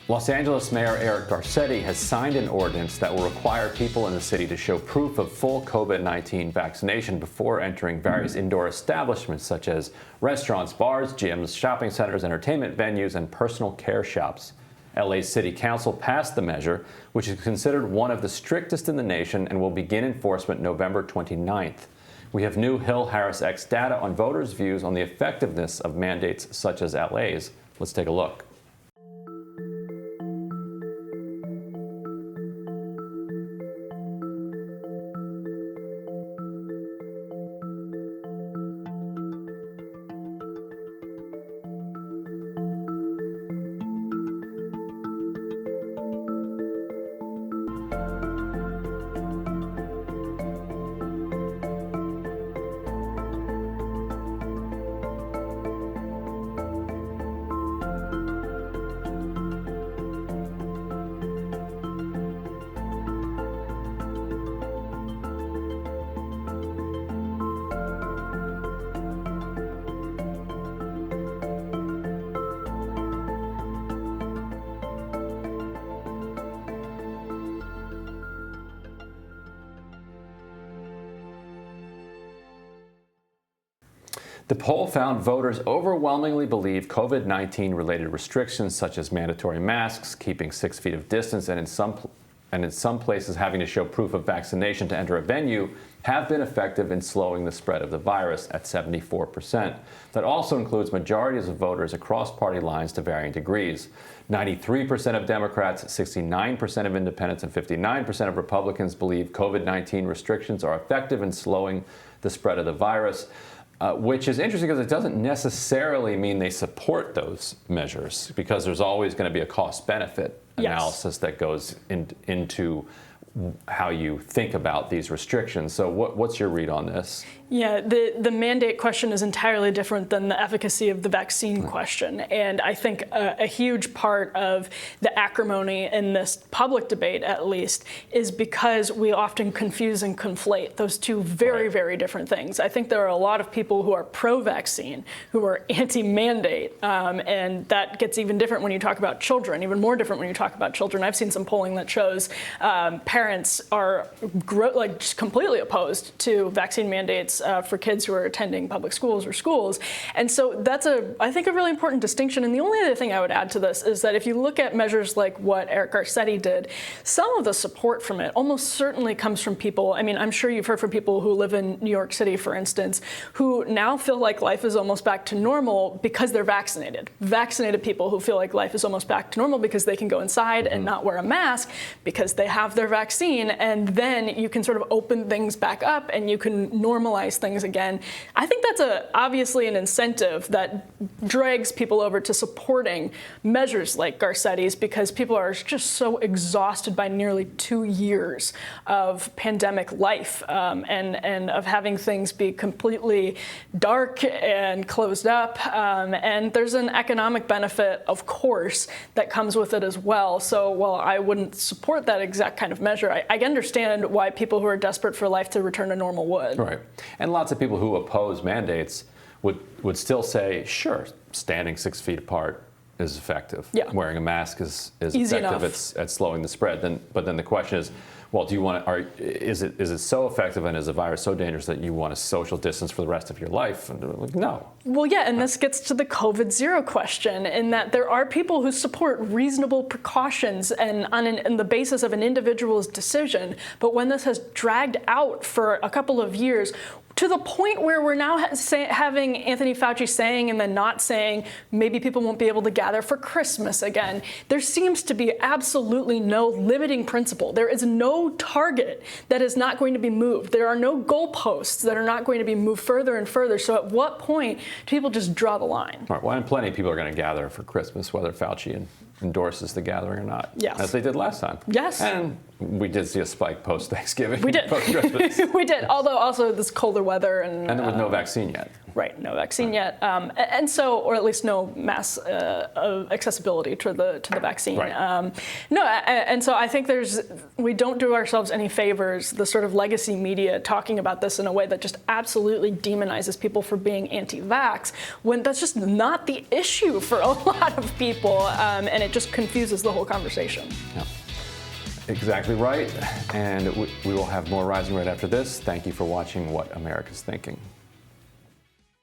Los Angeles Mayor Eric Garcetti has signed an ordinance that will require people in the city to show proof of full COVID-19 vaccination before entering various indoor establishments such as restaurants, bars, gyms, shopping centers, entertainment venues, and personal care shops. LA's City Council passed the measure, which is considered one of the strictest in the nation and will begin enforcement November 29th. We have new Hill-HarrisX data on voters' views on the effectiveness of mandates such as LA's. Let's take a look. The poll found voters overwhelmingly believe COVID-19 related restrictions such as mandatory masks, keeping 6 feet of distance, and in some places having to show proof of vaccination to enter a venue have been effective in slowing the spread of the virus at 74%. That also includes majorities of voters across party lines to varying degrees. 93% of Democrats, 69% of independents, and 59% of Republicans believe COVID-19 restrictions are effective in slowing the spread of the virus. Which is interesting because it doesn't necessarily mean they support those measures, because there's always going to be a cost-benefit analysis that goes into how you think about these restrictions. So what's your read on this? Yeah, the mandate question is entirely different than the efficacy of the vaccine question. And I think a huge part of the acrimony in this public debate, at least, is because we often confuse and conflate those two very, very different things. I think there are a lot of people who are pro-vaccine, who are anti-mandate, and that gets even different when you talk about children, even more different when you talk about children. I've seen some polling that shows parents are just completely opposed to vaccine mandates for kids who are attending public schools or schools. And so that's I think a really important distinction. And the only other thing I would add to this is that if you look at measures like what Eric Garcetti did, some of the support from it almost certainly comes from people. I mean, I'm sure you've heard from people who live in New York City, for instance, who now feel like life is almost back to normal because they're vaccinated. Vaccinated people who feel like life is almost back to normal because they can go inside and not wear a mask because they have their vaccine. And then you can sort of open things back up and you can normalize things again. I think that's obviously an incentive that drags people over to supporting measures like Garcetti's, because people are just so exhausted by nearly 2 years of pandemic life and of having things be completely dark and closed up. And there's an economic benefit, of course, that comes with it as well. So while I wouldn't support that exact kind of measure, I understand why people who are desperate for life to return to normal would. Right. And lots of people who oppose mandates would still say, sure, standing 6 feet apart is effective. Yeah. Wearing a mask is Easy effective enough. at slowing the spread. But then the question is, well, is it so effective, and is the virus so dangerous that you want to social distance for the rest of your life? And like, no. Well, yeah, and this gets to the COVID zero question, in that there are people who support reasonable precautions and on the basis of an individual's decision. But when this has dragged out for a couple of years, to the point where we're now having Anthony Fauci saying and then not saying maybe people won't be able to gather for Christmas again, there seems to be absolutely no limiting principle. There is no target that is not going to be moved. There are no goalposts that are not going to be moved further and further. So at what point do people just draw the line? All right, well, and plenty of people are going to gather for Christmas, whether Fauci endorses the gathering or not. Yes. As they did last time. Yes. And we did see a spike post-Thanksgiving. We did. Post-Christmas. We did, although also this colder weather. And there was no vaccine yet. Right, no vaccine yet, and so, or at least no mass accessibility to the vaccine. Right. And so I think we don't do ourselves any favors, the sort of legacy media talking about this in a way that just absolutely demonizes people for being anti-vax, when that's just not the issue for a lot of people, and it just confuses the whole conversation. Yeah. Exactly right, and we will have more Rising right after this. Thank you for watching What America's Thinking.